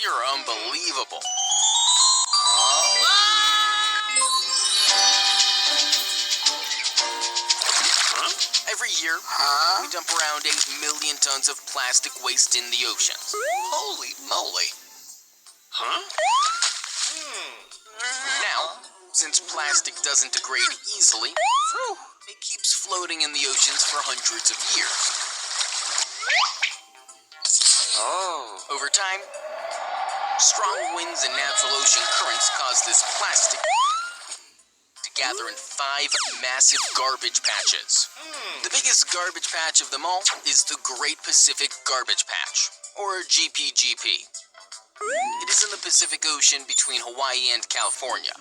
You're unbelievable. Every year, we dump around 8 million tons of plastic waste in the oceans. Holy moly. Now, since plastic doesn't degrade easily, it keeps floating in the oceans for hundreds of years. Over time, strong winds and natural ocean currents cause this plastic to gather in 5 massive garbage patches. The biggest garbage patch of them all is the Great Pacific Garbage Patch, or GPGP. It is in the Pacific Ocean between Hawaii and California.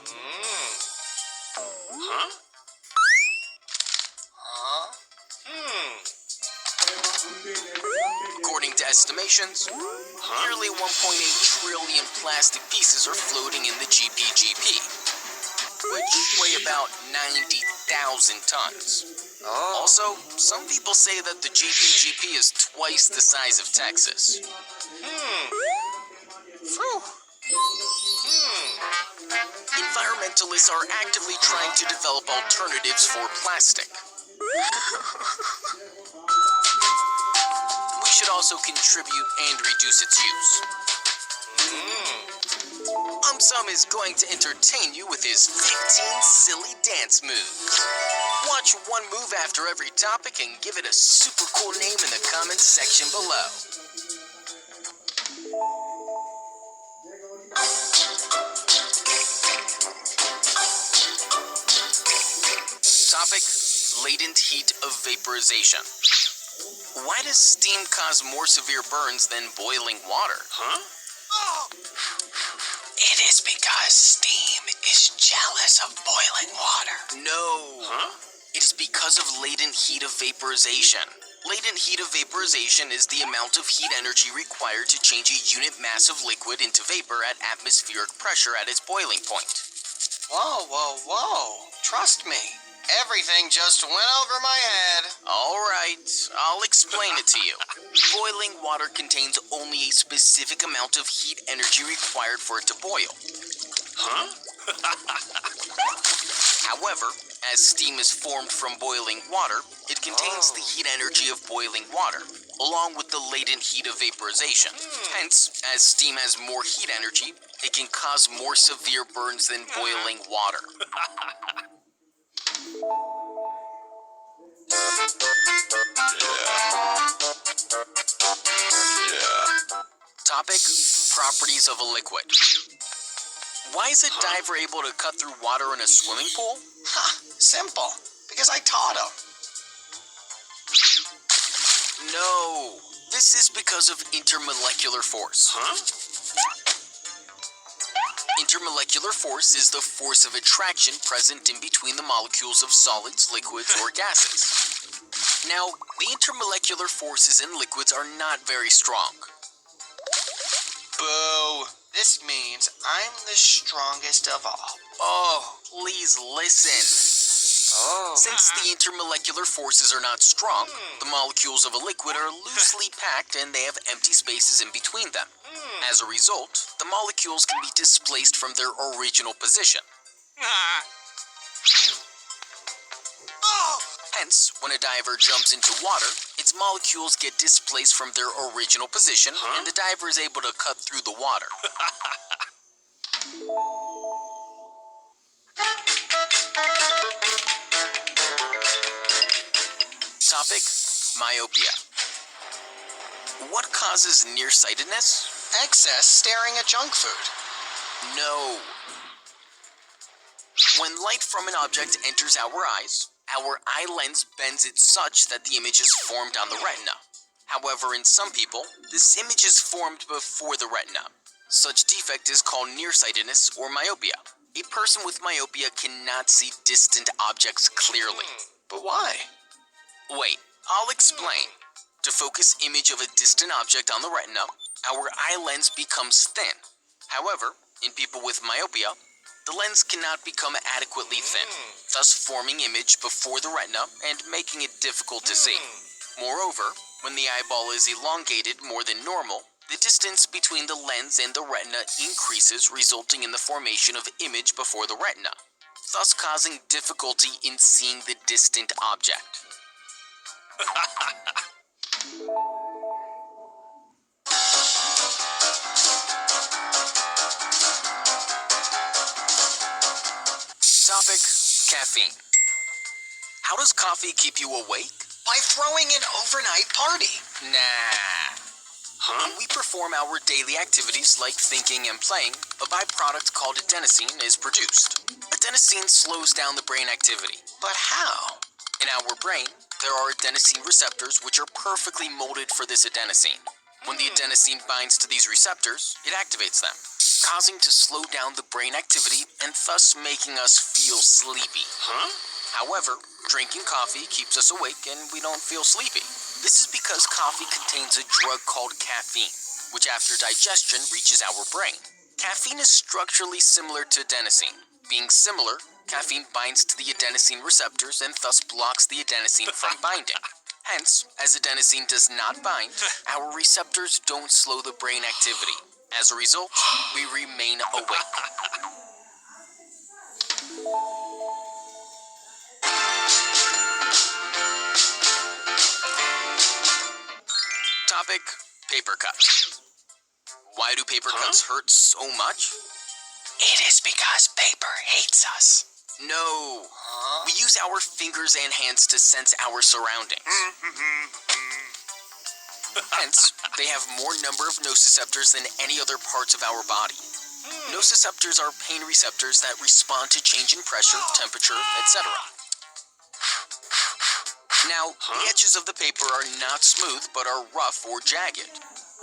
According to estimations, nearly 1.8 trillion plastic pieces are floating in the GPGP, which weigh about 90,000 tons. Also, some people say that the GPGP is twice the size of Texas. Environmentalists are actively trying to develop alternatives for plastic. We should also contribute and reduce its use. Aumsum is going to entertain you with his 15 silly dance moves. Watch one move after every topic and give it a super cool name in the comments section below. Topic: latent heat of vaporization. Why does steam cause more severe burns than boiling water? It is because steam is jealous of boiling water. No. It is because of latent heat of vaporization. Latent heat of vaporization is the amount of heat energy required to change a unit mass of liquid into vapor at atmospheric pressure at its boiling point. Whoa. Trust me. Everything just went over my head. Alright, I'll explain it to you. Boiling water contains only a specific amount of heat energy required for it to boil. However, as steam is formed from boiling water, it contains the heat energy of boiling water, along with the latent heat of vaporization. Hence, as steam has more heat energy, it can cause more severe burns than boiling water. Topic: properties of a liquid. Why is a diver able to cut through water in a swimming pool? Simple. Because I taught him. No. This is because of intermolecular force. Intermolecular force is the force of attraction present in between the molecules of solids, liquids, or gases. Now, the intermolecular forces in liquids are not very strong. Boo. This means I'm the strongest of all. Oh, please listen. Since the intermolecular forces are not strong, the molecules of a liquid are loosely packed and they have empty spaces in between them. As a result, the molecules can be displaced from their original position. Hence, when a diver jumps into water, its molecules get displaced from their original position, and the diver is able to cut through the water. Topic: myopia. What causes nearsightedness? Excess staring at junk food. No. When light from an object enters our eyes, our eye lens bends it such that the image is formed on the retina. However, in some people, this image is formed before the retina. Such defect is called nearsightedness or myopia. A person with myopia cannot see distant objects clearly. But why? Wait, I'll explain. To focus image of a distant object on the retina, our eye lens becomes thin. However, in people with myopia, the lens cannot become adequately thin, thus forming image before the retina and making it difficult to see. Moreover, when the eyeball is elongated more than normal, The distance between the lens and the retina increases, resulting in the formation of image before the retina, thus causing difficulty in seeing the distant object. Topic: caffeine. How does coffee keep you awake? By throwing an overnight party. Nah. When we perform our daily activities like thinking and playing, a byproduct called adenosine is produced. Adenosine slows down the brain activity. But how? In our brain, there are adenosine receptors which are perfectly molded for this adenosine. When the adenosine binds to these receptors, it activates them, causing to slow down the brain activity and thus making us feel sleepy. However, drinking coffee keeps us awake and we don't feel sleepy. This is because coffee contains a drug called caffeine, which after digestion reaches our brain. Caffeine is structurally similar to adenosine. Being similar, caffeine binds to the adenosine receptors and thus blocks the adenosine from binding. Hence, as adenosine does not bind, our receptors don't slow the brain activity. As a result, we remain awake. Topic: paper cuts. Why do paper cuts hurt so much? It is because paper hates us. No. We use our fingers and hands to sense our surroundings. Hence, they have more number of nociceptors than any other parts of our body. Nociceptors are pain receptors that respond to change in pressure, temperature, etc. Now, the edges of the paper are not smooth but are rough or jagged.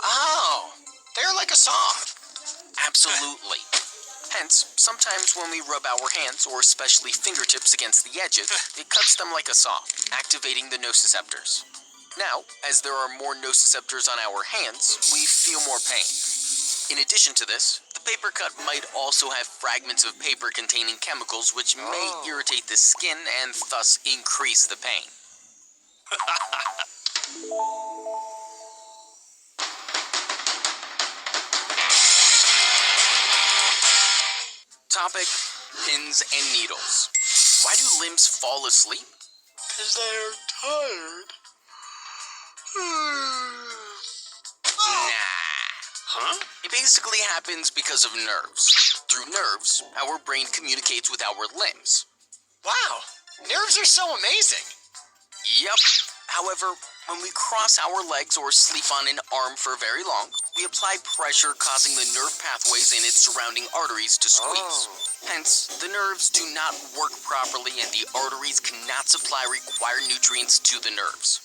Oh, they're like a saw. Absolutely. Hence, sometimes when we rub our hands, or especially fingertips, against the edges, it cuts them like a saw, activating the nociceptors. Now, as there are more nociceptors on our hands, we feel more pain. In addition to this, the paper cut might also have fragments of paper containing chemicals which may irritate the skin and thus increase the pain. Topic: pins and needles. Why do limbs fall asleep? 'Cause they're tired. Nah. It basically happens because of nerves. Through nerves, our brain communicates with our limbs. Wow, nerves are so amazing. Yep. However, when we cross our legs or sleep on an arm for very long, we apply pressure, causing the nerve pathways and its surrounding arteries to squeeze. Hence, the nerves do not work properly and the arteries cannot supply required nutrients to the nerves.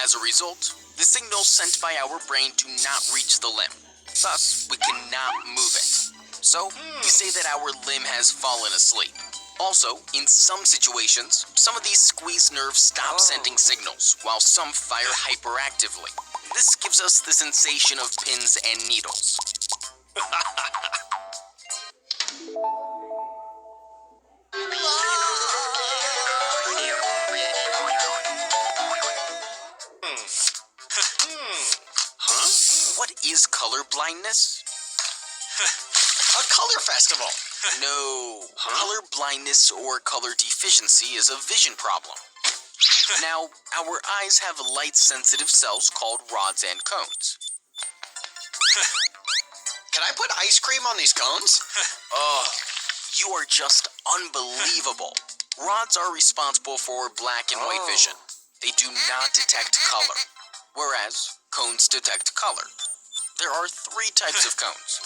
As a result, the signals sent by our brain do not reach the limb. Thus, we cannot move it. So, we say that our limb has fallen asleep. Also, in some situations, some of these squeezed nerves stop sending signals, while some fire hyperactively. This gives us the sensation of pins and needles. What is color blindness? A color festival. No. Color blindness or color deficiency is a vision problem. Now, our eyes have light-sensitive cells called rods and cones. Can I put ice cream on these cones? Oh, you are just unbelievable. Rods are responsible for black and white vision. They do not detect color, whereas cones detect color. There are 3 types of cones.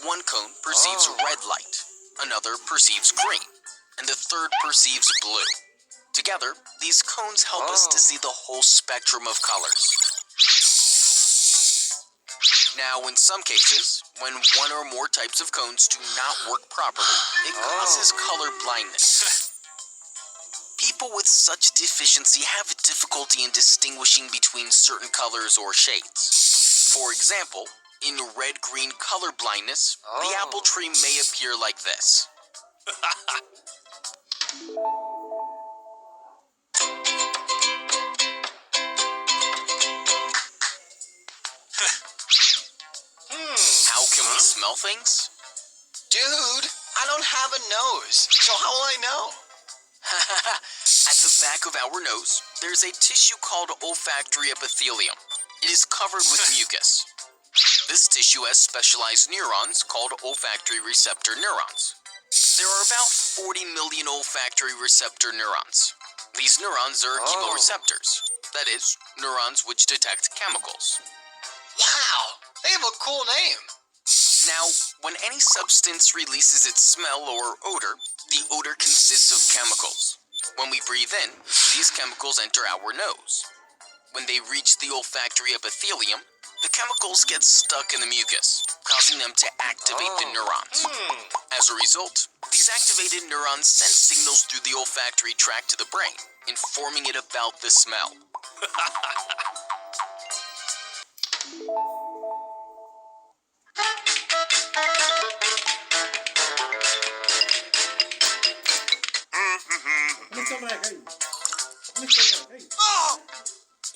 One cone perceives red light, another perceives green, and the third perceives blue. Together, these cones help us to see the whole spectrum of colors. Now, in some cases, when one or more types of cones do not work properly, it causes color blindness. People with such deficiency have difficulty in distinguishing between certain colors or shades. For example, in red-green color blindness, the apple tree may appear like this. smell things? Dude, I don't have a nose, so how will I know? At the back of our nose, there's a tissue called olfactory epithelium. It is covered with mucus. This tissue has specialized neurons called olfactory receptor neurons. There are about 40 million olfactory receptor neurons. These neurons are chemoreceptors. That is, neurons which detect chemicals. Wow, they have a cool name. Now, when any substance releases its smell or odor, the odor consists of chemicals. When we breathe in, these chemicals enter our nose. When they reach the olfactory epithelium, the chemicals get stuck in the mucus, causing them to activate the neurons. As a result, these activated neurons send signals through the olfactory tract to the brain, informing it about the smell.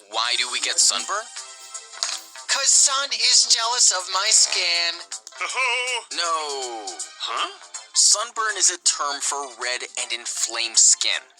Why do we get sunburn? 'Cause sun is jealous of my skin. No. Sunburn is a term for red and inflamed skin.